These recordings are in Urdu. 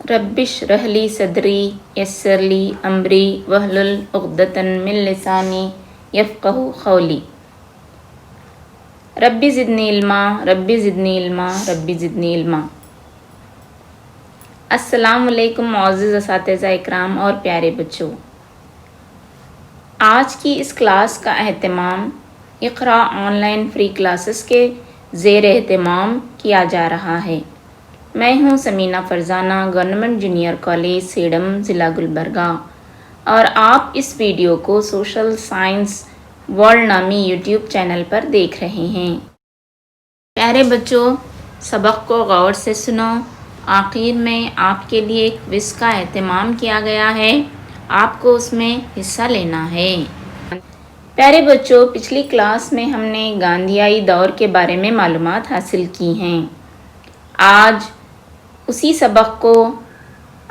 رب اشرح لی صدری یسر لی امری واحلل عقدۃ من لسانی یفقہوا قولی۔ ربی زدنی علما ربی زدنی علما ربی زدنی علما۔ السلام علیکم معزز اساتذہ اکرام اور پیارے بچوں، آج کی اس کلاس کا اہتمام Iqra online free classes کے زیر اہتمام کیا جا رہا ہے۔ میں ہوں Samina Farzana, government junior college Sedam, ضلع گلبرگہ، اور آپ اس ویڈیو کو سوشل سائنس ورلڈ نامی یوٹیوب چینل پر دیکھ رہے ہیں۔ پیارے بچوں، سبق کو غور سے سنو۔ آخر میں آپ کے لیے ایک کوئز کا اہتمام کیا گیا ہے، آپ کو اس میں حصہ لینا ہے۔ پیارے بچوں، پچھلی کلاس میں ہم نے گاندھیائی دور کے بارے میں معلومات حاصل کی ہیں۔ آج اسی سبق کو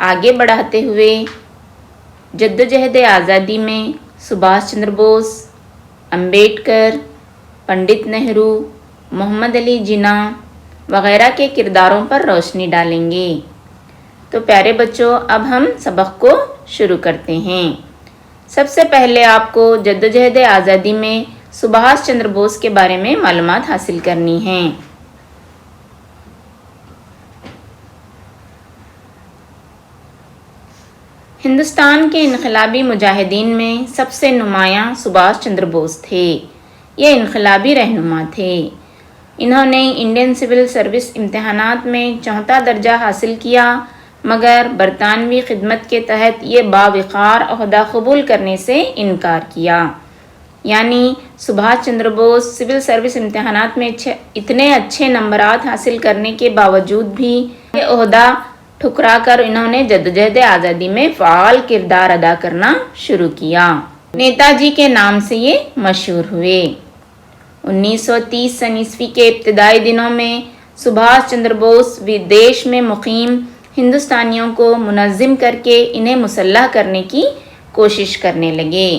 آگے بڑھاتے ہوئے جدوجہد آزادی میں سبھاش چندر بوس، امبیڈکر، پنڈت نہرو، محمد علی جناح وغیرہ کے کرداروں پر روشنی ڈالیں گے۔ تو پیارے بچوں، اب ہم سبق کو شروع کرتے ہیں۔ سب سے پہلے آپ کو جدوجہد آزادی میں سبھاش چندر بوس کے بارے میں معلومات حاصل کرنی ہیں۔ ہندوستان کے انقلابی مجاہدین میں سب سے نمایاں سبھاش چندر بوس تھے۔ یہ انقلابی رہنما تھے۔ انہوں نے انڈین سول سروس امتحانات میں 4واں درجہ حاصل کیا، مگر برطانوی خدمت کے تحت یہ باوقار عہدہ قبول کرنے سے انکار کیا۔ یعنی سبھاش چندر بوس سول سروس امتحانات میں اتنے اچھے نمبرات حاصل کرنے کے باوجود بھی یہ عہدہ ٹھکرا کر انہوں نے جدوجہد آزادی میں فعال کردار ادا کرنا شروع کیا۔ نیتا جی کے نام سے یہ مشہور ہوئے۔ 1930 کے ابتدائی دنوں میں سبھاش چندر بوس ودیش میں مقیم ہندوستانیوں کو منظم کر کے انہیں مسلح کرنے کی کوشش کرنے لگے۔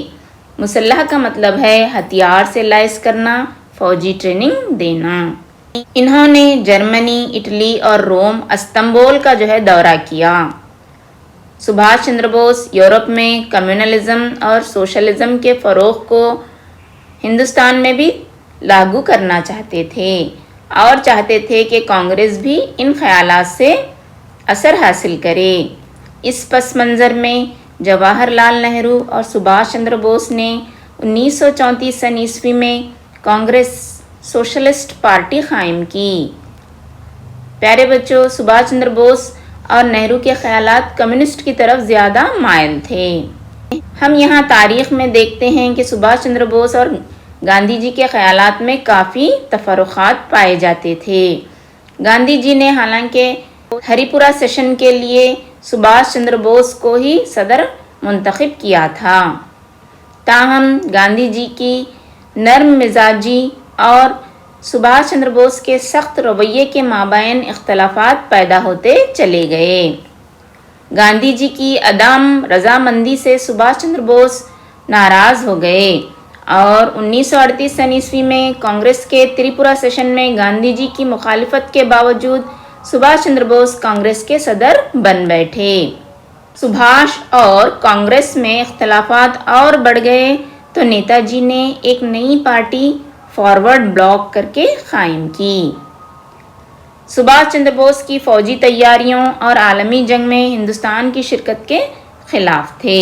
مسلح کا مطلب ہے ہتھیار سے لیس کرنا، فوجی ٹریننگ دینا۔ انہوں نے جرمنی، اٹلی اور روم، استنبول کا دورہ کیا۔ سبھاش چندر بوس یورپ میں کمیونلزم اور سوشلزم کے فروغ کو ہندوستان میں بھی لاگو کرنا چاہتے تھے اور چاہتے تھے کہ کانگریس بھی ان خیالات سے اثر حاصل کرے۔ اس پس منظر میں جواہر لال نہرو اور سبھاش چندر بوس نے 1934 میں کانگریس سوشلسٹ پارٹی قائم کی۔ پیارے بچوں، سبھاش چندر بوس اور نہرو کے خیالات کمیونسٹ کی طرف زیادہ مائل تھے۔ ہم یہاں تاریخ میں دیکھتے ہیں کہ سبھاش چندر بوس اور گاندھی جی کے خیالات میں کافی تفرقات پائے جاتے تھے۔ گاندھی جی نے حالانکہ ہری پورہ سیشن کے لیے سبھاش چندر بوس کو ہی صدر منتخب کیا تھا، تاہم گاندھی جی کی نرم مزاجی اور سبھاش چندر بوس کے سخت رویے کے مابین اختلافات پیدا ہوتے چلے گئے۔ گاندھی جی کی عدم رضامندی سے سبھاش چندر بوس ناراض ہو گئے اور 1938 میں کانگریس کے تریپورہ سیشن میں گاندھی جی کی مخالفت کے باوجود سبھاش چندر بوس کانگریس کے صدر بن بیٹھے۔ سبھاش اور کانگریس میں اختلافات اور بڑھ گئے تو نیتا جی نے ایک نئی پارٹی فارورڈ بلاک کر کے قائم کی۔ سبھاش چندر بوس کی فوجی تیاریوں اور عالمی جنگ میں ہندوستان کی شرکت کے خلاف تھے۔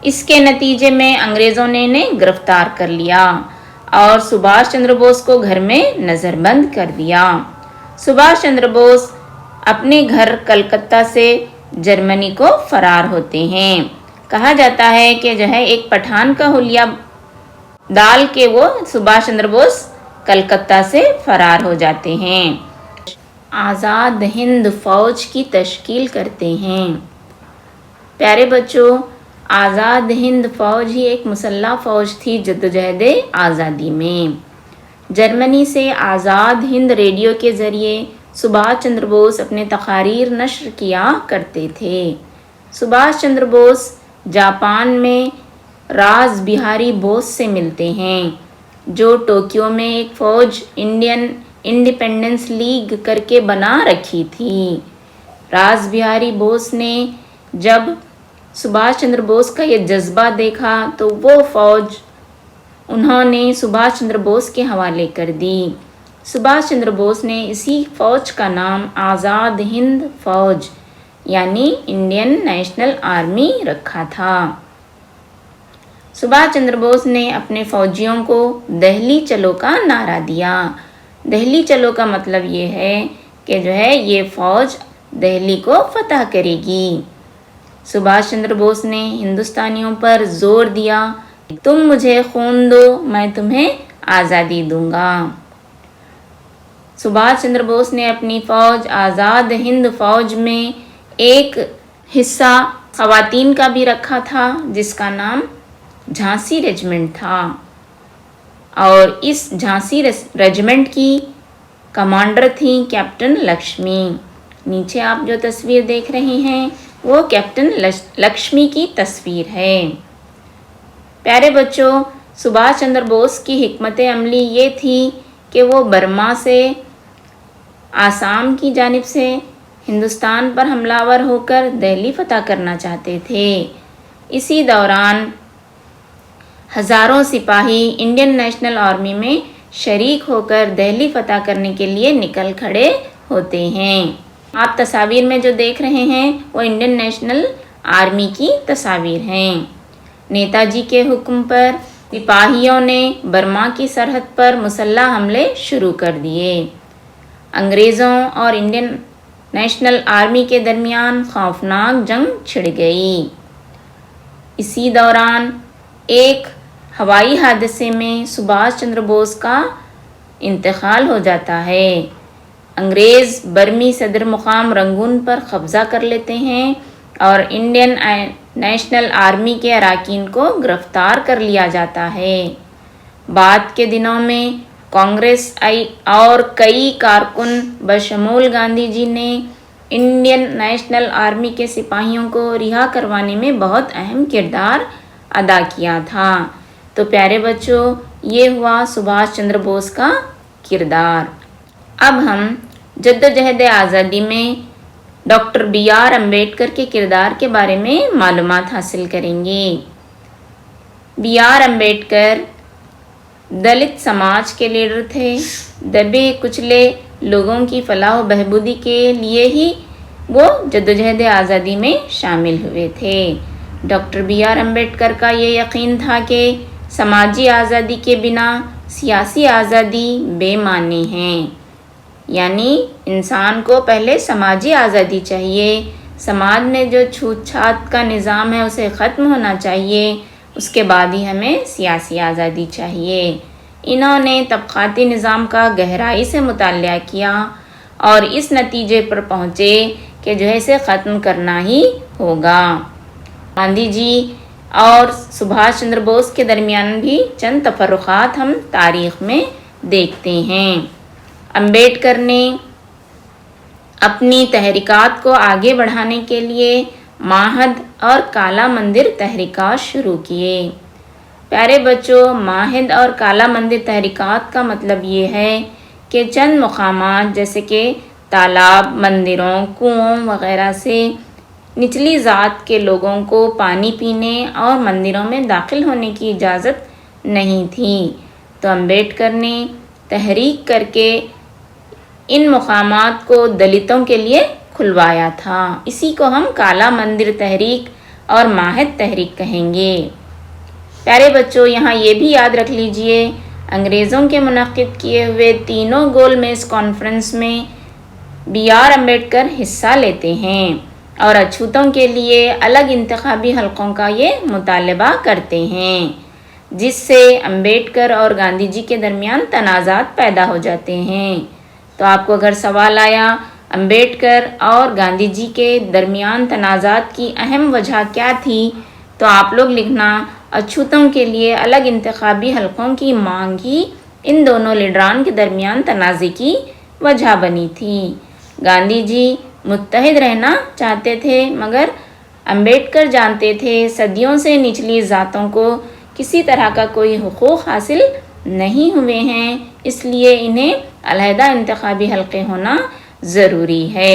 اس کے نتیجے میں انگریزوں نے انہیں گرفتار کر لیا اور سبھاش چندر بوس کو گھر میں نظر بند کر دیا۔ سبھاش چندر بوس اپنے گھر کلکتہ سے جرمنی کو فرار ہوتے ہیں۔ کہا جاتا ہے کہ ایک پٹھان کا حلیہ ڈال کے وہ سبھاش چندر بوس کلکتہ سے فرار ہو جاتے ہیں۔ آزاد ہند فوج کی تشکیل کرتے ہیں۔ پیارے بچوں، آزاد ہند فوج ہی ایک مسلح فوج تھی جدوجہد آزادی میں۔ جرمنی سے آزاد ہند ریڈیو کے ذریعے سبھاش چندر بوس اپنے تقاریر نشر کیا کرتے تھے۔ سبھاش چندر بوس جاپان میں راز بہاری بوس سے ملتے ہیں، جو ٹوکیو میں ایک فوج انڈین انڈیپینڈنس لیگ کر کے بنا رکھی تھی۔ راس بہاری بوس نے جب سبھاش چندر بوس کا یہ جذبہ دیکھا تو وہ فوج انہوں نے سبھاش چندر بوس کے حوالے کر دی۔ سبھاش چندر بوس نے اسی فوج کا نام آزاد ہند فوج یعنی انڈین نیشنل آرمی رکھا تھا۔ سبھاش چندر بوس نے اپنے فوجیوں کو دہلی چلو کا نعرہ دیا۔ دہلی چلو کا مطلب یہ ہے کہ یہ فوج دہلی کو فتح کرے گی۔ سبھاش چندر بوس نے ہندوستانیوں پر زور دیا، تم مجھے خون دو میں تمہیں آزادی دوں گا۔ سبھاش چندر بوس نے اپنی فوج آزاد ہند فوج میں ایک حصہ خواتین کا بھی رکھا تھا جس کا نام جھانسی ریجمنٹ تھا، اور اس جھانسی ریجمنٹ کی کمانڈر تھیں کیپٹن لکشمی۔ نیچے آپ جو تصویر دیکھ رہے ہیں وہ کیپٹن لکشمی کی تصویر ہے۔ پیارے بچوں، سبھاش چندر بوس کی حکمت عملی یہ تھی کہ وہ برما سے آسام کی جانب سے ہندوستان پر حملہ آور ہو کر دہلی فتح کرنا چاہتے تھے۔ اسی دوران ہزاروں سپاہی انڈین نیشنل آرمی میں شریک ہو کر دہلی فتح کرنے کے لیے نکل کھڑے ہوتے ہیں۔ آپ تصاویر میں جو دیکھ رہے ہیں وہ انڈین نیشنل آرمی کی تصاویر ہیں۔ نیتا جی کے حکم پر سپاہیوں نے برما کی سرحد پر مسلح حملے شروع کر دیے۔ انگریزوں اور انڈین نیشنل آرمی کے درمیان خوفناک جنگ چھڑ گئی۔ اسی دوران ایک ہوائی حادثے میں سبھاش چندر بوس کا انتقال ہو جاتا ہے۔ انگریز برمی صدر مقام رنگون پر قبضہ کر لیتے ہیں اور انڈین نیشنل آرمی کے اراکین کو گرفتار کر لیا جاتا ہے۔ بعد کے دنوں میں کانگریس اور کئی کارکن بشمول گاندھی جی نے انڈین نیشنل آرمی کے سپاہیوں کو رہا کروانے میں بہت اہم کردار ادا کیا تھا۔ تو پیارے بچوں، یہ ہوا سبھاش چندر بوس کا کردار۔ اب ہم جدوجہد آزادی میں ڈاکٹر بی آر امبیڈکر کے کردار کے بارے میں معلومات حاصل کریں گے۔ بی آر امبیڈکر دلت سماج کے لیڈر تھے۔ دبے کچلے لوگوں کی فلاح و بہبودی کے لیے ہی وہ جدوجہد آزادی میں شامل ہوئے تھے۔ ڈاکٹر بی آر امبیڈکر کا یہ یقین تھا کہ سماجی آزادی کے بنا سیاسی آزادی بے معنی ہے، یعنی انسان کو پہلے سماجی آزادی چاہیے، سماج میں جو چھوت چھات کا نظام ہے اسے ختم ہونا چاہیے، اس کے بعد ہی ہمیں سیاسی آزادی چاہیے۔ انہوں نے طبقاتی نظام کا گہرائی سے مطالعہ کیا اور اس نتیجے پر پہنچے کہ اسے ختم کرنا ہی ہوگا۔ گاندھی جی اور سبھاش چندر بوس کے درمیان بھی چند تفرقات ہم تاریخ میں دیکھتے ہیں۔ امبیڈکر نے اپنی تحریکات کو آگے بڑھانے کے لیے ماہد اور کالا مندر تحریکات شروع کیے۔ پیارے بچوں، ماہد اور کالا مندر تحریکات کا مطلب یہ ہے کہ چند مقامات جیسے کہ تالاب، مندروں، کنووں وغیرہ سے نچلی ذات کے لوگوں کو پانی پینے اور مندروں میں داخل ہونے کی اجازت نہیں تھی، تو امبیڈکر نے تحریک کر کے ان مقامات کو دلتوں کے لیے کھلوایا تھا۔ اسی کو ہم کالا مندر تحریک اور ماہد تحریک کہیں گے۔ پیارے بچوں، یہاں یہ بھی یاد رکھ لیجئے، انگریزوں کے منعقد کیے ہوئے تینوں گول میز کانفرنس میں بی آر امبیڈکر حصہ لیتے ہیں اور اچھوتوں کے لیے الگ انتخابی حلقوں کا یہ مطالبہ کرتے ہیں، جس سے امبیڈکر اور گاندھی جی کے درمیان تنازعات پیدا ہو جاتے ہیں۔ تو آپ کو اگر سوال آیا امبیڈکر اور گاندھی جی کے درمیان تنازعات کی اہم وجہ کیا تھی، تو آپ لوگ لکھنا اچھوتوں کے لیے الگ انتخابی حلقوں کی مانگ ہی ان دونوں لیڈران کے درمیان تنازع کی وجہ بنی تھی۔ گاندھی جی متحد رہنا چاہتے تھے، مگر امبیڈکر جانتے تھے صدیوں سے نچلی ذاتوں کو کسی طرح کا کوئی حقوق حاصل نہیں ہوئے ہیں، اس لیے انہیں علیحدہ انتخابی حلقے ہونا ضروری ہے۔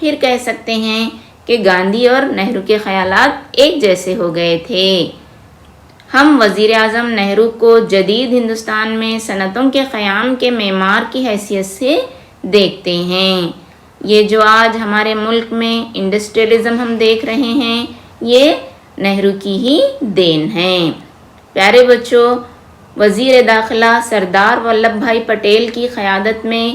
پھر کہہ سکتے ہیں کہ گاندھی اور نہرو کے خیالات ایک جیسے ہو گئے تھے۔ ہم وزیر اعظم نہرو کو جدید ہندوستان میں صنعتوں کے قیام کے معمار کی حیثیت سے دیکھتے ہیں۔ یہ جو آج ہمارے ملک میں انڈسٹریلزم ہم دیکھ رہے ہیں، یہ نہرو کی ہی دین ہے۔ پیارے بچوں، وزیر داخلہ سردار ولبھ بھائی پٹیل کی قیادت میں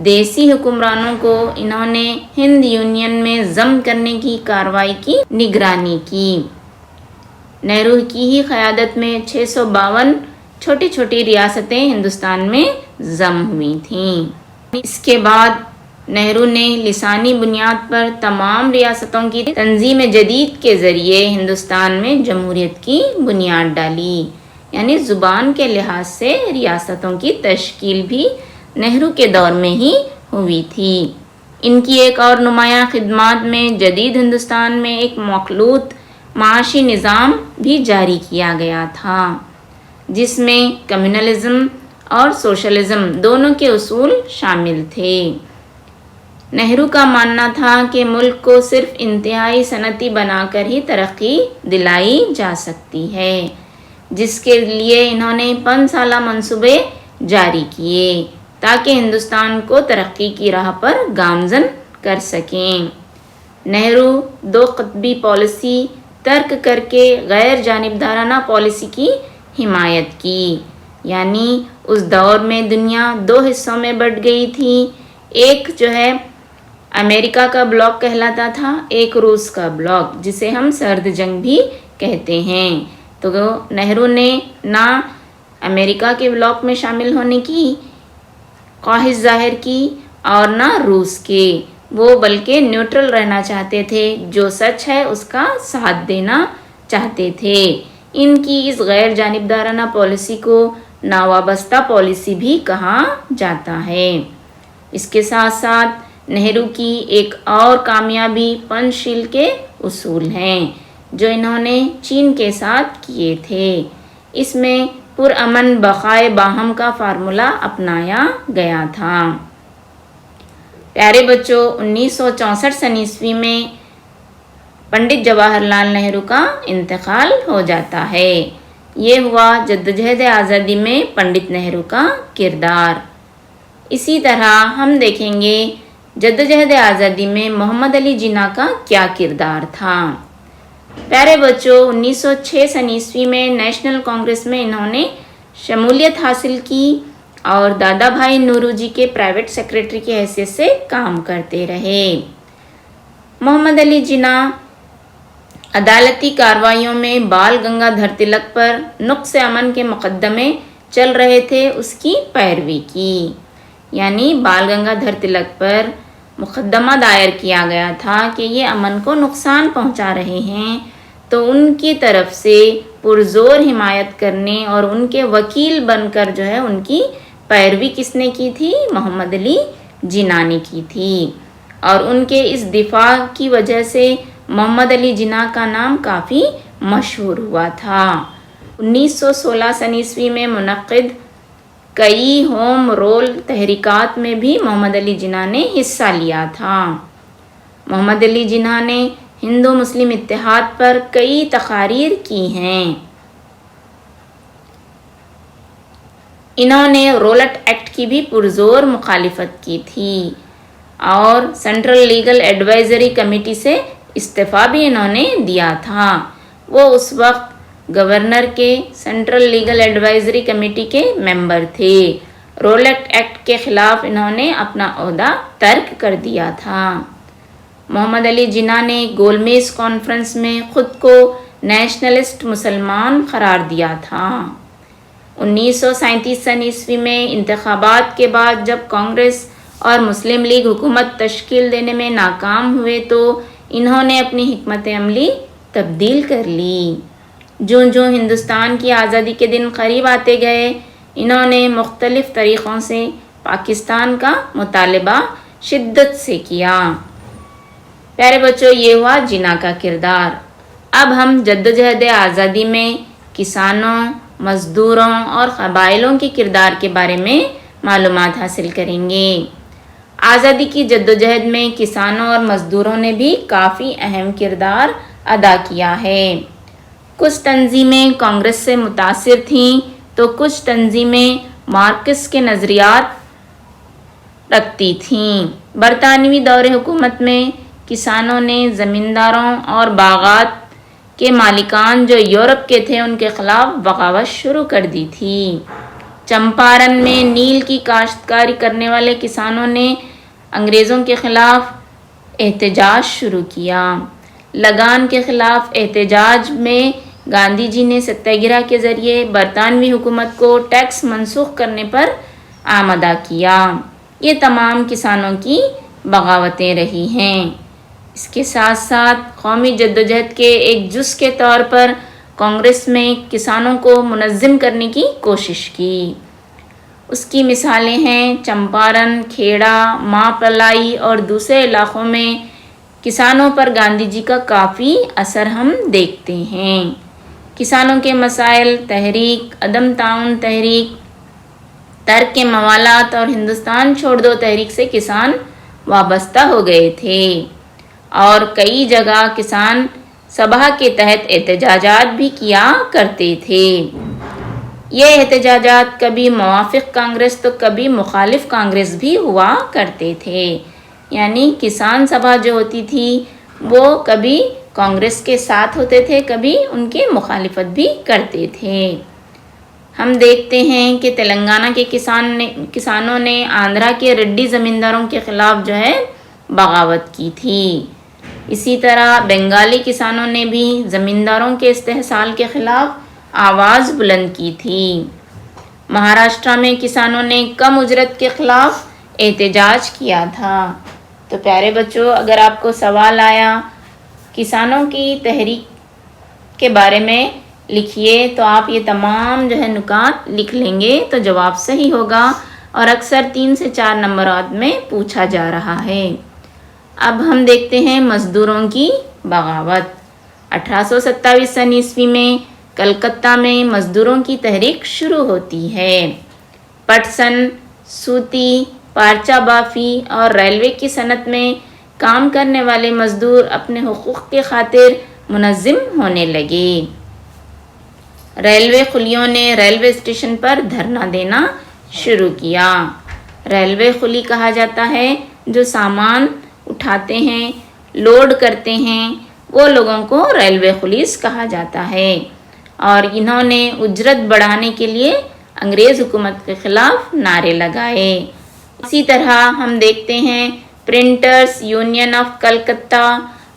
دیسی حکمرانوں کو انہوں نے ہند یونین میں ضم کرنے کی کارروائی کی نگرانی کی۔ نہرو کی ہی قیادت میں 652 چھوٹی چھوٹی ریاستیں ہندوستان میں ضم ہوئی تھیں۔ اس کے بعد نہرو نے لسانی بنیاد پر تمام ریاستوں کی تنظیم جدید کے ذریعے ہندوستان میں جمہوریت کی بنیاد ڈالی، یعنی زبان کے لحاظ سے ریاستوں کی تشکیل بھی نہرو کے دور میں ہی ہوئی تھی۔ ان کی ایک اور نمایاں خدمات میں جدید ہندوستان میں ایک مخلوط معاشی نظام بھی جاری کیا گیا تھا، جس میں کمیونلزم اور سوشلزم دونوں کے اصول شامل تھے۔ نہرو کا ماننا تھا کہ ملک کو صرف انتہائی صنعتی بنا کر ہی ترقی دلائی جا سکتی ہے، جس کے لیے انہوں نے 5 سالہ منصوبے جاری کیے تاکہ ہندوستان کو ترقی کی راہ پر گامزن کر سکیں۔ نہرو 2 قطبی پالیسی ترک کر کے غیر جانبدارانہ پالیسی کی حمایت کی، یعنی اس دور میں دنیا 2 حصوں میں بٹ گئی تھی۔ ایک جو ہے امریکہ کا بلاک کہلاتا تھا، ایک روس کا بلاک، جسے ہم سرد جنگ بھی کہتے ہیں۔ تو نہرو نے نہ امریکہ کے بلاک میں شامل ہونے کی خواہش ظاہر کی اور نہ روس کے، وہ بلکہ نیوٹرل رہنا چاہتے تھے، جو سچ ہے اس کا ساتھ دینا چاہتے تھے۔ ان کی اس غیر جانبدارانہ پالیسی کو ناوابستہ پالیسی بھی کہا جاتا ہے۔ اس کے ساتھ ساتھ نہرو کی ایک اور کامیابی پنچ شیل کے اصول ہیں، جو انہوں نے چین کے ساتھ کیے تھے۔ اس میں پرامن بقائے باہم کا فارمولہ اپنایا گیا تھا۔ پیارے بچوں، 1964 میں پنڈت جواہر لال نہرو کا انتقال ہو جاتا ہے۔ یہ ہوا جدوجہد آزادی میں پنڈت نہرو کا کردار۔ اسی طرح ہم دیکھیں گے جدوجہد آزادی میں محمد علی جناح کا کیا کردار تھا۔ پیارے بچوں، 1906 میں نیشنل کانگریس میں انہوں نے شمولیت حاصل کی اور دادا بھائی نورو جی کے پرائیویٹ سیکریٹری کی حیثیت سے کام کرتے رہے۔ محمد علی جناح عدالتی کارروائیوں میں بال گنگادھر تلک پر نقص امن کے مقدمے چل رہے تھے، اس کی پیروی کی، یعنی بال گنگادھر تلک پر مقدمہ دائر کیا گیا تھا کہ یہ امن کو نقصان پہنچا رہے ہیں، تو ان کی طرف سے پرزور حمایت کرنے اور ان کے وکیل بن کر جو ہے ان کی پیروی کس نے کی تھی؟ محمد علی جناح نے کی تھی، اور ان کے اس دفاع کی وجہ سے محمد علی جناح کا نام کافی مشہور ہوا تھا۔ 1916 میں منعقد کئی ہوم رول تحریکات میں بھی محمد علی جناح نے حصہ لیا تھا۔ محمد علی جناح نے ہندو مسلم اتحاد پر کئی تقاریر کی ہیں۔ انہوں نے رولٹ ایکٹ کی بھی پرزور مخالفت کی تھی اور سینٹرل لیگل ایڈوائزری کمیٹی سے استعفیٰ بھی انہوں نے دیا تھا۔ وہ اس وقت گورنر کے سینٹرل لیگل ایڈوائزری کمیٹی کے ممبر تھے۔ رولٹ ایکٹ کے خلاف انہوں نے اپنا عہدہ ترک کر دیا تھا۔ محمد علی جناح نے گول میز کانفرنس میں خود کو نیشنلسٹ مسلمان قرار دیا تھا۔ 1937 میں انتخابات کے بعد جب کانگریس اور مسلم لیگ حکومت تشکیل دینے میں ناکام ہوئے تو انہوں نے اپنی حکمت عملی تبدیل کر لی۔ جوں جوں ہندوستان کی آزادی کے دن قریب آتے گئے، انہوں نے مختلف طریقوں سے پاکستان کا مطالبہ شدت سے کیا۔ پیارے بچوں، یہ ہوا جناح کا کردار۔ اب ہم جدوجہد آزادی میں کسانوں، مزدوروں اور قبائلیوں کے کردار کے بارے میں معلومات حاصل کریں گے۔ آزادی کی جدوجہد میں کسانوں اور مزدوروں نے بھی کافی اہم کردار ادا کیا ہے۔ کچھ تنظیمیں کانگریس سے متاثر تھیں تو کچھ تنظیمیں مارکس کے نظریات رکھتی تھیں۔ برطانوی دور حکومت میں کسانوں نے زمینداروں اور باغات کے مالکان جو یورپ کے تھے ان کے خلاف بغاوت شروع کر دی تھی۔ چمپارن میں نیل کی کاشتکاری کرنے والے کسانوں نے انگریزوں کے خلاف احتجاج شروع کیا۔ لگان کے خلاف احتجاج میں گاندھی جی نے ستیہ گرہ کے ذریعے برطانوی حکومت کو ٹیکس منسوخ کرنے پر آمادہ کیا۔ یہ تمام کسانوں کی بغاوتیں رہی ہیں۔ اس کے ساتھ ساتھ قومی جدوجہد کے ایک جز کے طور پر کانگریس میں کسانوں کو منظم کرنے کی کوشش کی۔ اس کی مثالیں ہیں چمپارن، کھیڑا، ماپلائی اور دوسرے علاقوں میں کسانوں پر گاندھی جی کا کافی اثر ہم دیکھتے ہیں۔ کسانوں کے مسائل، تحریک عدم تعاون تحریک، ترک موالات اور ہندوستان چھوڑ دو تحریک سے کسان وابستہ ہو گئے تھے اور کئی جگہ کسان سبھا کے تحت احتجاجات بھی کیا کرتے تھے۔ یہ احتجاجات کبھی موافق کانگریس تو کبھی مخالف کانگریس بھی ہوا کرتے تھے، یعنی کسان سبھا جو ہوتی تھی وہ کبھی کانگریس کے ساتھ ہوتے تھے، کبھی ان کی مخالفت بھی کرتے تھے۔ ہم دیکھتے ہیں کہ تلنگانہ کے کسانوں نے آندھرا کے ریڈی زمینداروں کے خلاف جو ہے بغاوت کی تھی۔ اسی طرح بنگالی کسانوں نے بھی زمینداروں کے استحصال کے خلاف آواز بلند کی تھی۔ مہاراشٹر میں کسانوں نے کم اجرت کے خلاف احتجاج کیا تھا۔ تو پیارے بچوں، اگر آپ کو سوال آیا کسانوں کی تحریک کے بارے میں لکھیے تو آپ یہ تمام جو ہے نکات لکھ لیں گے تو جواب صحیح ہوگا، اور اکثر 3 سے 4 نمبرات میں پوچھا جا رہا ہے۔ اب ہم دیکھتے ہیں مزدوروں کی بغاوت۔ 1827 عیسوی میں کلکتہ میں مزدوروں کی تحریک شروع ہوتی ہے۔ پٹسن، سوتی، پارچہ بافی اور ریلوے کی صنعت میں کام کرنے والے مزدور اپنے حقوق کی خاطر منظم ہونے لگے۔ ریلوے خلیوں نے ریلوے اسٹیشن پر دھرنا دینا شروع کیا۔ ریلوے خلی کہا جاتا ہے جو سامان اٹھاتے ہیں، لوڈ کرتے ہیں، وہ لوگوں کو ریلوے خلیس کہا جاتا ہے، اور انہوں نے اجرت بڑھانے کے لیے انگریز حکومت کے خلاف نعرے لگائے۔ اسی طرح ہم دیکھتے ہیں پرنٹرز یونین آف کلکتہ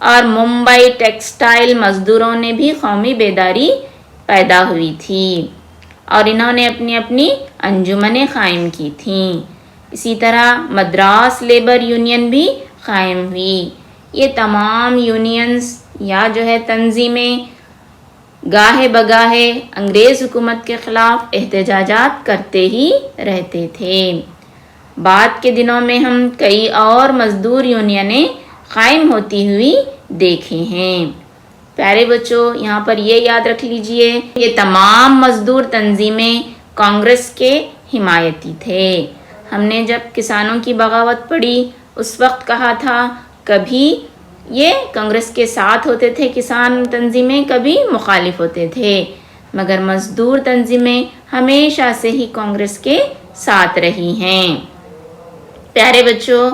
اور ممبئی ٹیکسٹائل مزدوروں نے بھی قومی بیداری پیدا ہوئی تھی اور انہوں نے اپنی اپنی انجمنیں قائم کی تھیں۔ اسی طرح مدراس لیبر یونین بھی قائم ہوئی۔ یہ تمام یونینز یا جو ہے تنظیمیں گاہے بگاہے انگریز حکومت کے خلاف احتجاجات کرتے ہی رہتے تھے۔ بعد کے دنوں میں ہم کئی اور مزدور یونینیں قائم ہوتی ہوئی دیکھے ہیں۔ پیارے بچوں، یہاں پر یہ یاد رکھ لیجئے، یہ تمام مزدور تنظیمیں کانگریس کے حمایتی تھے۔ ہم نے جب کسانوں کی بغاوت پڑھی اس وقت کہا تھا کبھی یہ کانگریس کے ساتھ ہوتے تھے کسان تنظیمیں، کبھی مخالف ہوتے تھے، مگر مزدور تنظیمیں ہمیشہ سے ہی کانگریس کے ساتھ رہی ہیں۔ پیارے بچوں،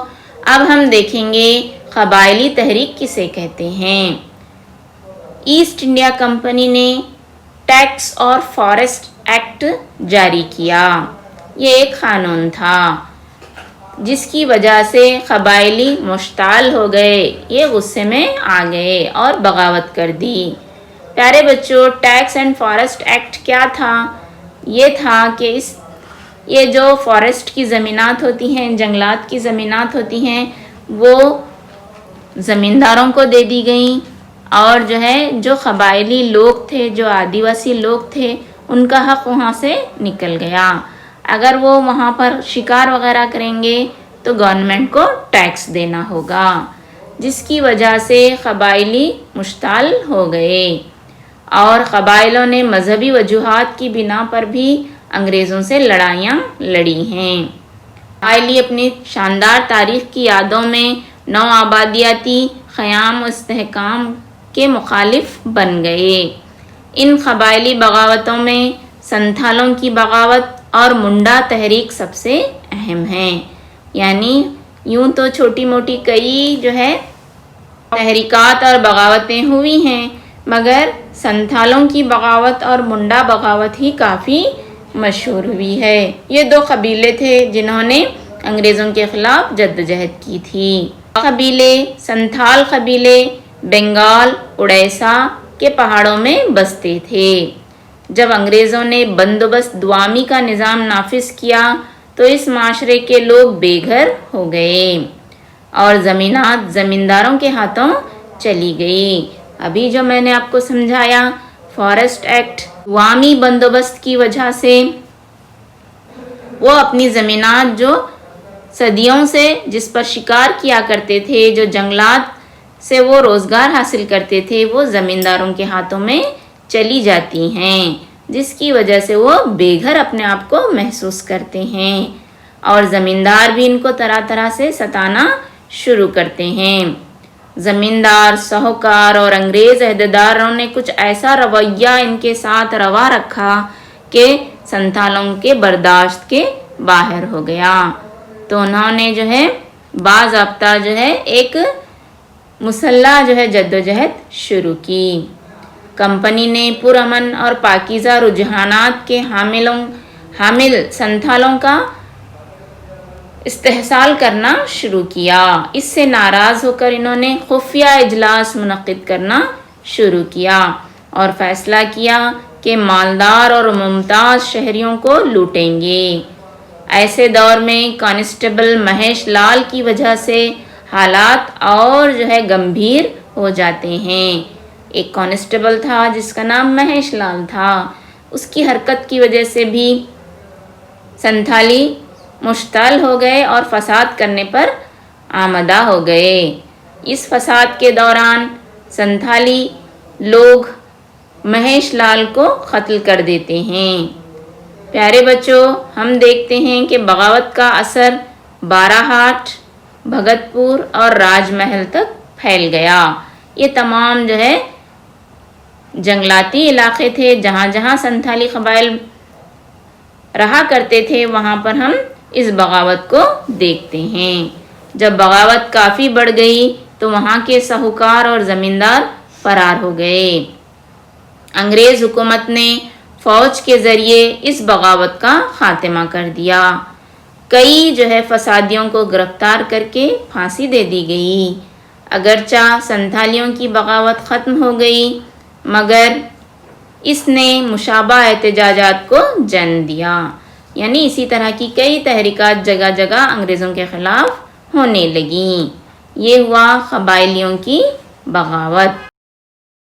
اب ہم دیکھیں گے قبائلی تحریک کسے کہتے ہیں۔ ایسٹ انڈیا کمپنی نے ٹیکس اور فارسٹ ایکٹ جاری کیا۔ یہ ایک قانون تھا جس کی وجہ سے قبائلی مشتعل ہو گئے، یہ غصے میں آ گئے اور بغاوت کر دی۔ پیارے بچوں، ٹیکس اینڈ فارسٹ ایکٹ کیا تھا؟ یہ تھا کہ یہ جو فارسٹ کی زمینات ہوتی ہیں، جنگلات کی زمینات ہوتی ہیں، وہ زمینداروں کو دے دی گئیں، اور جو ہے جو قبائلی لوگ تھے، جو آدیواسی لوگ تھے، ان کا حق وہاں سے نکل گیا۔ اگر وہ وہاں پر شکار وغیرہ کریں گے تو گورنمنٹ کو ٹیکس دینا ہوگا، جس کی وجہ سے قبائلی مشتعل ہو گئے، اور قبائلوں نے مذہبی وجوہات کی بنا پر بھی انگریزوں سے لڑائیاں لڑی ہیں۔ قبائلی اپنی شاندار تاریخ کی یادوں میں نو آبادیاتی قیام و استحکام کے مخالف بن گئے۔ ان قبائلی بغاوتوں میں سنتھالوں کی بغاوت اور منڈا تحریک سب سے اہم ہیں۔ یعنی یوں تو چھوٹی موٹی کئی تحریکات اور بغاوتیں ہوئی ہیں، مگر سنتھالوں کی بغاوت اور منڈا بغاوت ہی کافی مشہور ہوئی ہے۔ یہ دو قبیلے تھے جنہوں نے انگریزوں کے خلاف جدوجہد کی تھی۔ سنتھال قبیلے بنگال، اڑیسہ کے پہاڑوں میں بستے تھے۔ جب انگریزوں نے بندوبست دوامی کا نظام نافذ کیا تو اس معاشرے کے لوگ بے گھر ہو گئے اور زمینات زمینداروں کے ہاتھوں چلی گئی۔ ابھی جو میں نے آپ کو سمجھایا، فارسٹ ایکٹ عوامی بندوبست کی وجہ سے وہ اپنی زمینات جو صدیوں سے جس پر شکار کیا کرتے تھے، جو جنگلات سے وہ روزگار حاصل کرتے تھے، وہ زمینداروں کے ہاتھوں میں چلی جاتی ہیں، جس کی وجہ سے وہ بے گھر اپنے آپ کو محسوس کرتے ہیں اور زمیندار بھی ان کو طرح طرح سے ستانا شروع کرتے ہیں۔ زمیندار، ساہوکار اور انگریز عہدیداروں نے کچھ ایسا رویہ ان کے ساتھ روا رکھا کہ سنتھالوں کے برداشت کے باہر ہو گیا، تو انہوں نے باضابطہ ایک مسلح جدوجہد شروع کی۔ کمپنی نے پرامن اور پاکیزہ رجحانات کے حامل سنتھالوں کا استحصال کرنا شروع کیا۔ اس سے ناراض ہو کر انہوں نے خفیہ اجلاس منعقد کرنا شروع کیا اور فیصلہ کیا کہ مالدار اور ممتاز شہریوں کو لوٹیں گے۔ ایسے دور میں کانسٹیبل مہیش لال کی وجہ سے حالات اور گمبھیر ہو جاتے ہیں۔ ایک کانسٹیبل تھا جس کا نام مہیش لال تھا، اس کی حرکت کی وجہ سے بھی سنتھالی مشتعل ہو گئے اور فساد کرنے پر آمادہ ہو گئے۔ اس فساد کے دوران سنتھالی لوگ مہیش لال کو قتل کر دیتے ہیں۔ پیارے بچوں، ہم دیکھتے ہیں کہ بغاوت کا اثر بارہ ہاٹ، بھگت پور اور راج محل تک پھیل گیا۔ یہ تمام جنگلاتی علاقے تھے، جہاں جہاں سنتھالی قبائل رہا کرتے تھے وہاں پر ہم اس بغاوت کو دیکھتے ہیں۔ جب بغاوت کافی بڑھ گئی تو وہاں کے ساہوکار اور زمیندار فرار ہو گئے۔ انگریز حکومت نے فوج کے ذریعے اس بغاوت کا خاتمہ کر دیا۔ کئی فسادیوں کو گرفتار کر کے پھانسی دے دی گئی۔ اگرچہ سنتھالیوں کی بغاوت ختم ہو گئی، مگر اس نے مشابہ احتجاجات کو جنم دیا، یعنی اسی طرح کی کئی تحریکات جگہ جگہ انگریزوں کے خلاف ہونے لگیں۔ یہ ہوا قبائلیوں کی بغاوت۔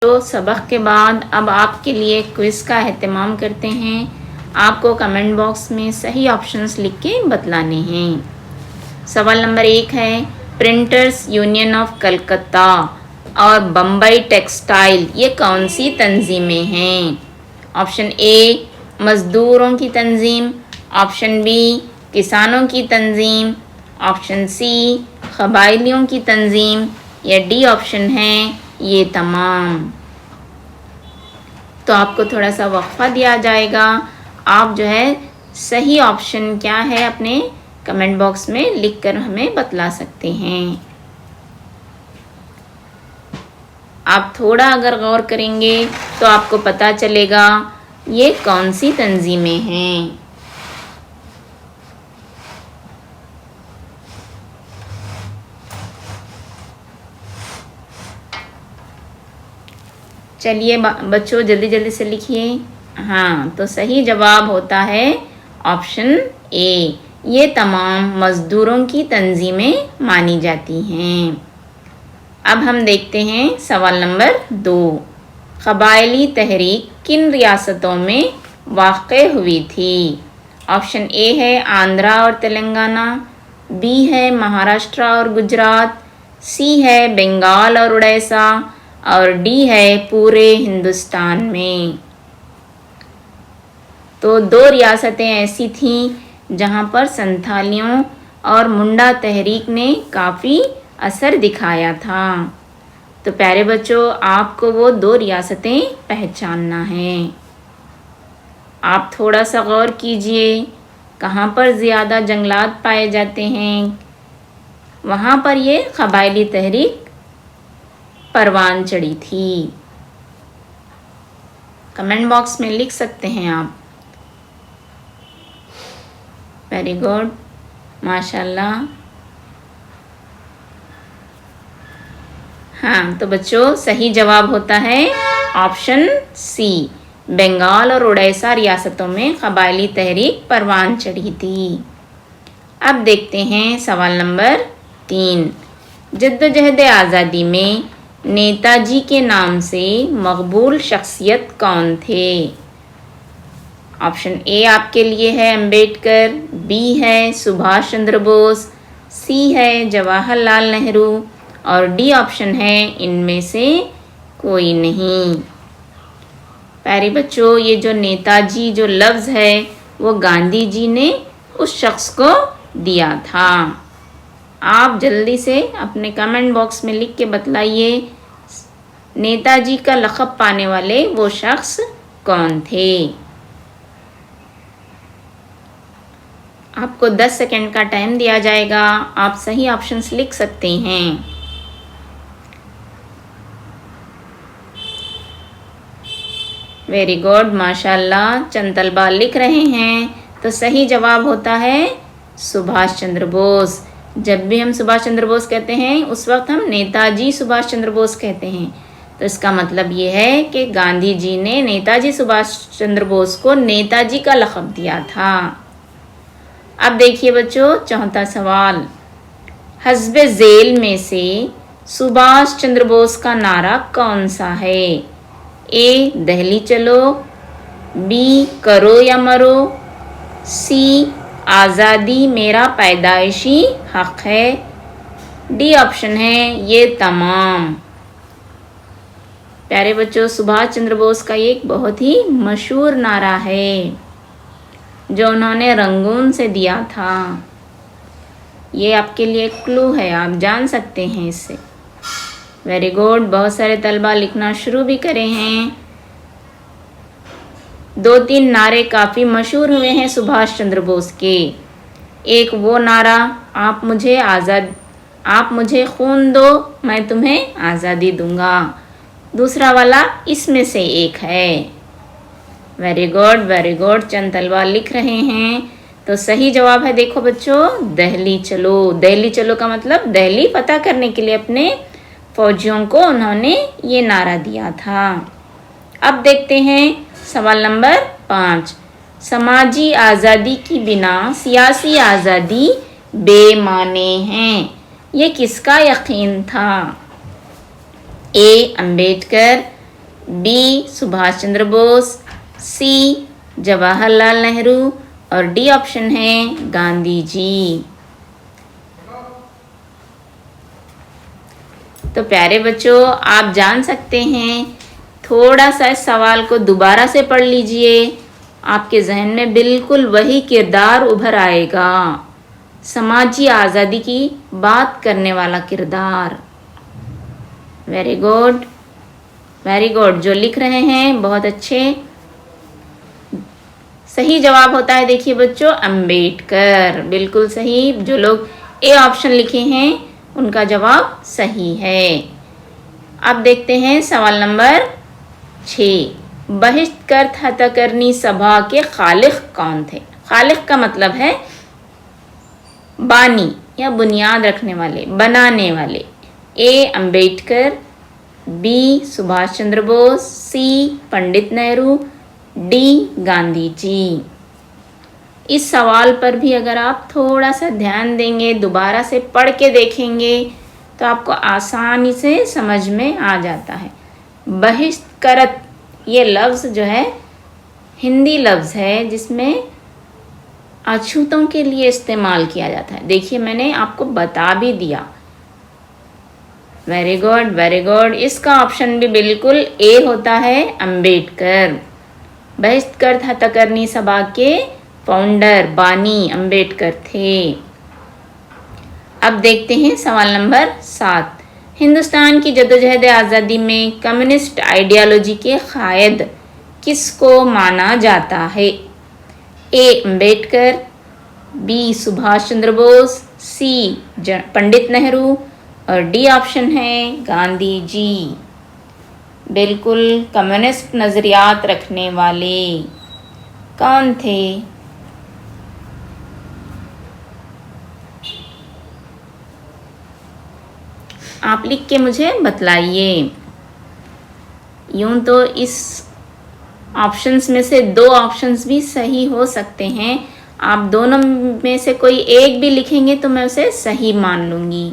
تو سبق کے بعد اب آپ کے لیے کوئز کا اہتمام کرتے ہیں۔ آپ کو کمنٹ باکس میں صحیح آپشنز لکھ کے بتلانے ہیں۔ سوال نمبر 1 ہے، پرنٹرز یونین آف کلکتہ اور بمبئی ٹیکسٹائل یہ کون سی تنظیمیں ہیں؟ آپشن اے مزدوروں کی تنظیم، آپشن بی کسانوں کی تنظیم، آپشن سی قبائلیوں کی تنظیم، یا ڈی آپشن ہے یہ تمام۔ تو آپ کو تھوڑا سا وقفہ دیا جائے گا، آپ صحیح آپشن کیا ہے اپنے کمنٹ باکس میں لکھ کر ہمیں بتلا سکتے ہیں۔ آپ تھوڑا اگر غور کریں گے تو آپ کو پتہ چلے گا یہ کون سی تنظیمیں ہیں۔ چلیے بچوں جلدی جلدی سے لکھیے۔ ہاں، تو صحیح جواب ہوتا ہے آپشن اے، یہ تمام مزدوروں کی تنظیمیں مانی جاتی ہیں۔ اب ہم دیکھتے ہیں سوال نمبر 2، قبائلی تحریک کن ریاستوں میں واقع ہوئی تھی؟ آپشن اے ہے آندھرا اور تلنگانہ، بی ہے مہاراشٹرا اور گجرات، سی ہے بنگال اور اڑیسہ، اور ڈی ہے پورے ہندوستان میں۔ تو 2 ریاستیں ایسی تھیں جہاں پر سنتھالیوں اور منڈا تحریک نے کافی اثر دکھایا تھا۔ تو پیارے بچوں، آپ کو وہ 2 ریاستیں پہچاننا ہے۔ آپ تھوڑا سا غور کیجئے، کہاں پر زیادہ جنگلات پائے جاتے ہیں؟ وہاں پر یہ قبائلی تحریک پروان چڑھی تھی۔ کمنٹ باکس میں لکھ سکتے ہیں آپ۔ ویری گڈ، ماشاءاللہ۔ ہاں تو بچوں، صحیح جواب ہوتا ہے آپشن سی، بنگال اور اڑیسہ ریاستوں میں قبائلی تحریک پروان چڑھی تھی۔ اب دیکھتے ہیں سوال نمبر 3۔ جدوجہد آزادی میں نیتا جی کے نام سے مقبول شخصیت کون تھے؟ آپشن اے آپ کے لیے ہے امبیڈکر، بی ہے سبھاش چندر بوس، سی ہے جواہر لال نہرو اور ڈی آپشن ہے ان میں سے کوئی نہیں۔ پیارے بچوں، یہ جو نیتا جی جو لفظ ہے وہ گاندھی جی نے اس شخص کو دیا تھا۔ آپ جلدی سے اپنے کمنٹ باکس میں لکھ کے بتلائیے نیتا جی کا لقب پانے والے وہ شخص کون تھے؟ آپ کو 10 سیکنڈ کا ٹائم دیا جائے گا، آپ صحیح آپشنز لکھ سکتے ہیں۔ ویری گڈ، ماشاءاللہ، چند طلبہ لکھ رہے ہیں۔ تو صحیح جواب ہوتا ہے سبھاش چندر بوس۔ جب بھی ہم سبھاش چندر بوس کہتے ہیں اس وقت ہم نیتا جی سبھاش چندر بوس کہتے ہیں۔ تو اس کا مطلب یہ ہے کہ گاندھی جی نے نیتا جی سبھاش چندر بوس کو نیتا جی کا لقب دیا تھا۔ اب دیکھیے بچوں، 4واں سوال۔ حزب ذیل میں سے سبھاش چندر بوس کا نعرہ کون سا ہے؟ اے دہلی چلو، بی کرو یا مرو، سی آزادی میرا پیدائشی حق ہے، ڈی آپشن ہے یہ تمام۔ پیارے بچوں، سبھاش چندر بوس کا یہ ایک بہت ہی مشہور نعرہ ہے جو انہوں نے رنگون سے دیا تھا۔ یہ آپ کے لیے ایک کلو ہے، آپ جان سکتے ہیں اس سے۔ ویری گڈ، بہت سارے طلبہ لکھنا شروع بھی کرے ہیں۔ 2-3 نعرے کافی مشہور ہوئے ہیں سبھاش چندر بوس کے۔ ایک وہ نعرہ آپ مجھے خون دو میں تمہیں آزادی دوں گا، دوسرا والا اس میں سے ایک ہے۔ ویری گڈ، چند طلبہ لکھ رہے ہیں۔ تو صحیح جواب ہے، دیکھو بچوں، دہلی چلو۔ دہلی چلو کا مطلب دہلی فتح کرنے کے لیے اپنے فوجیوں کو انہوں نے یہ نعرہ دیا تھا۔ اب دیکھتے ہیں سوال نمبر 5۔ سماجی آزادی کی بنا سیاسی آزادی بے معنی ہے، یہ کس کا یقین تھا؟ اے امبیڈکر، بی سبھاش چندر بوس، سی جواہر لال نہرو اور ڈی آپشن ہے گاندھی جی۔ تو پیارے بچوں، آپ جان سکتے ہیں، تھوڑا سا اس سوال کو دوبارہ سے پڑھ لیجئے، آپ کے ذہن میں بالکل وہی کردار ابھر آئے گا، سماجی آزادی کی بات کرنے والا کردار۔ ویری گڈ، جو لکھ رہے ہیں بہت اچھے۔ صحیح جواب ہوتا ہے، دیکھیے بچوں، امبیڈکر، بالکل صحیح۔ جو لوگ اے آپشن لکھے ہیں ان کا جواب صحیح ہے۔ اب دیکھتے ہیں سوال نمبر 6۔ بہشت کرت ہتکرنی سبھا کے خالق کون تھے؟ خالق کا مطلب ہے بانی یا بنیاد رکھنے والے، بنانے والے۔ اے امبیڈکر، بی سبھاش چندر بوس، سی پنڈت نہرو، ڈی گاندھی جی۔ اس سوال پر بھی اگر آپ تھوڑا سا دھیان دیں گے، دوبارہ سے پڑھ کے دیکھیں گے تو آپ کو آسانی سے سمجھ میں آ جاتا ہے۔ بہشت کرت یہ لفظ جو ہے ہندی لفظ ہے جس میں اچھوتوں کے لیے استعمال کیا جاتا ہے۔ دیکھیے میں نے آپ کو بتا بھی دیا۔ ویری گڈ، اس کا آپشن بھی بالکل اے ہوتا ہے، امبیڈکر۔ بہشت کرت ہتکرنی سبھا کے فاؤنڈر، بانی امبیڈکر تھے۔ اب دیکھتے ہیں سوال نمبر 7۔ ہندوستان کی جدوجہد آزادی میں کمیونسٹ آئیڈیالوجی کے قائد کس کو مانا جاتا ہے؟ اے امبیڈکر، بی سبھاش چندر بوس، سی پنڈت نہرو اور ڈی آپشن ہے گاندھی جی۔ بالکل کمیونسٹ نظریات رکھنے والے کون تھے؟ آپ لکھ کے مجھے بتلائیے۔ یوں تو اس آپشنز میں سے 2 آپشنز بھی صحیح ہو سکتے ہیں، آپ دونوں میں سے کوئی ایک بھی لکھیں گے تو میں اسے صحیح مان لوں گی۔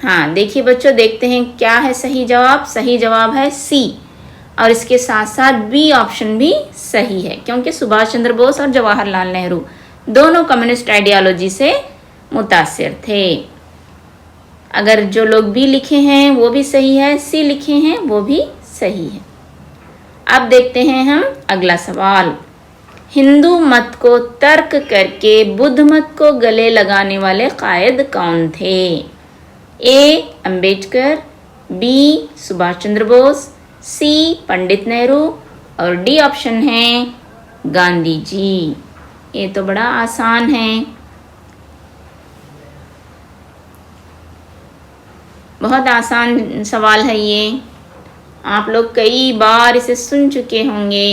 ہاں دیکھیے بچوں، دیکھتے ہیں کیا ہے صحیح جواب۔ صحیح جواب ہے سی، اور اس کے ساتھ ساتھ بی آپشن بھی صحیح ہے، کیونکہ سبھاش چندر بوس اور جواہر لال نہرو دونوں کمیونسٹ آئیڈیالوجی سے متاثر تھے۔ اگر جو لوگ بی لکھے ہیں وہ بھی صحیح ہے، سی لکھے ہیں وہ بھی صحیح ہے۔ اب دیکھتے ہیں ہم اگلا سوال۔ ہندو مت کو ترک کر کے بدھ مت کو گلے لگانے والے قائد کون تھے؟ اے امبیڈکر، بی سبھاش چندر بوس، سی پنڈت نہرو اور ڈی آپشن ہے گاندھی جی۔ یہ تو بڑا آسان ہے، بہت آسان سوال ہے یہ، آپ لوگ کئی بار اسے سن چکے ہوں گے۔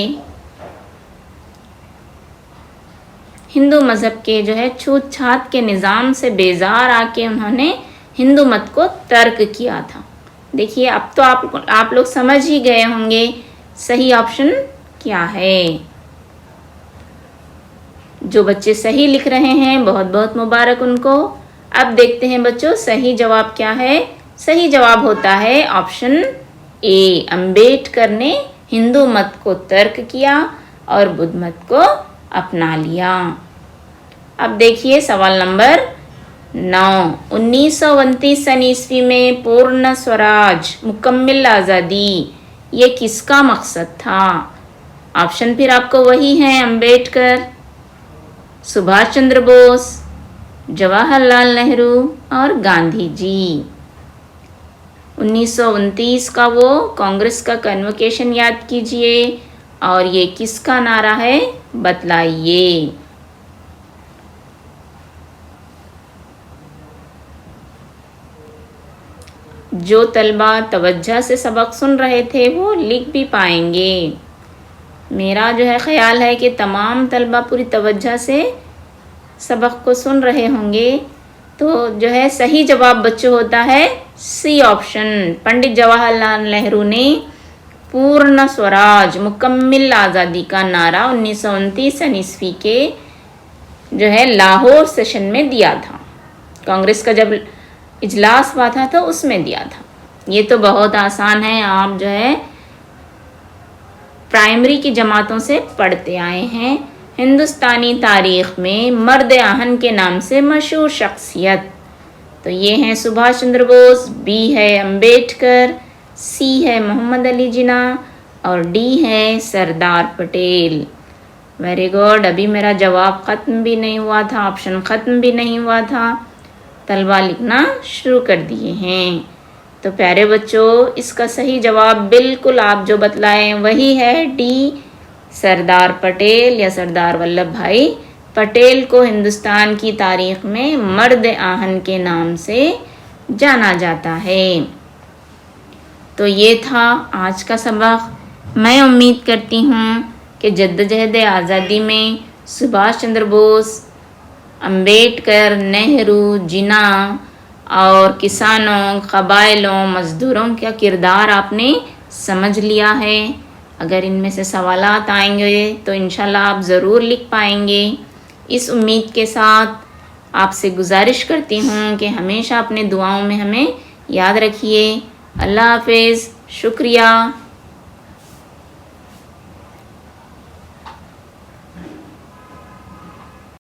ہندو مذہب کے چھوت چھات کے نظام سے بیزار آ کے انہوں نے ہندو مت کو ترک کیا تھا۔ دیکھیے اب تو آپ لوگ سمجھ ہی گئے ہوں گے صحیح آپشن کیا ہے۔ جو بچے صحیح لکھ رہے ہیں بہت بہت مبارک ان کو۔ اب دیکھتے ہیں بچوں صحیح جواب کیا ہے۔ صحیح جواب ہوتا ہے آپشن اے، امبیڈکر نے ہندو مت کو ترک کیا اور بدھ مت کو اپنا لیا۔ اب دیکھیے سوال نمبر 9۔ 1929 میں پورن سوراج، مکمل آزادی، یہ کس کا مقصد تھا؟ آپشن پھر آپ کو وہی ہیں، امبیڈکر، سبھاش چندر بوس، جواہر لال نہرو اور گاندھی جی۔ 1929 کا وہ کانگریس کا کنووکیشن یاد کیجئے، اور یہ کس کا نعرہ ہے بتلائیے۔ جو طلبہ توجہ سے سبق سن رہے تھے وہ لکھ بھی پائیں گے۔ میرا خیال ہے کہ تمام طلبہ پوری توجہ سے سبق کو سن رہے ہوں گے۔ تو صحیح جواب بچوں ہوتا ہے سی آپشن۔ پنڈت جواہر لال نہرو نے پورن سوراج، مکمل آزادی کا نعرہ 1929 کے لاہور سیشن میں دیا تھا۔ کانگریس کا جب اجلاس ہوا تھا تو اس میں دیا تھا۔ یہ تو بہت آسان ہے، آپ پرائمری کی جماعتوں سے پڑھتے آئے ہیں۔ ہندوستانی تاریخ میں مرد آہن کے نام سے مشہور شخصیت، تو یہ ہیں سبھاش چندر بوس، بی ہے امبیڈکر، سی ہے محمد علی جناح اور ڈی ہے سردار پٹیل۔ Very good. ابھی میرا جواب ختم بھی نہیں ہوا تھا، آپشن ختم بھی نہیں ہوا تھا، طلبہ لکھنا شروع کر دیے ہیں۔ تو پیارے بچوں، اس کا صحیح جواب بالکل آپ جو بتلائیں وہی ہے ڈی، سردار پٹیل یا سردار ولبھ بھائی پٹیل کو ہندوستان کی تاریخ میں مرد آہن کے نام سے جانا جاتا ہے۔ تو یہ تھا آج کا سبق۔ میں امید کرتی ہوں کہ جدوجہد آزادی میں سبھاش چندر بوس، امبیڈکر، نہرو، جناح اور کسانوں، قبائلیوں، مزدوروں کا کردار آپ نے سمجھ لیا ہے۔ اگر ان میں سے سوالات آئیں گے تو انشاءاللہ آپ ضرور لکھ پائیں گے۔ اس امید کے ساتھ آپ سے گزارش کرتی ہوں کہ ہمیشہ اپنے دعاؤں میں ہمیں یاد رکھیے۔ اللہ حافظ، شکریہ۔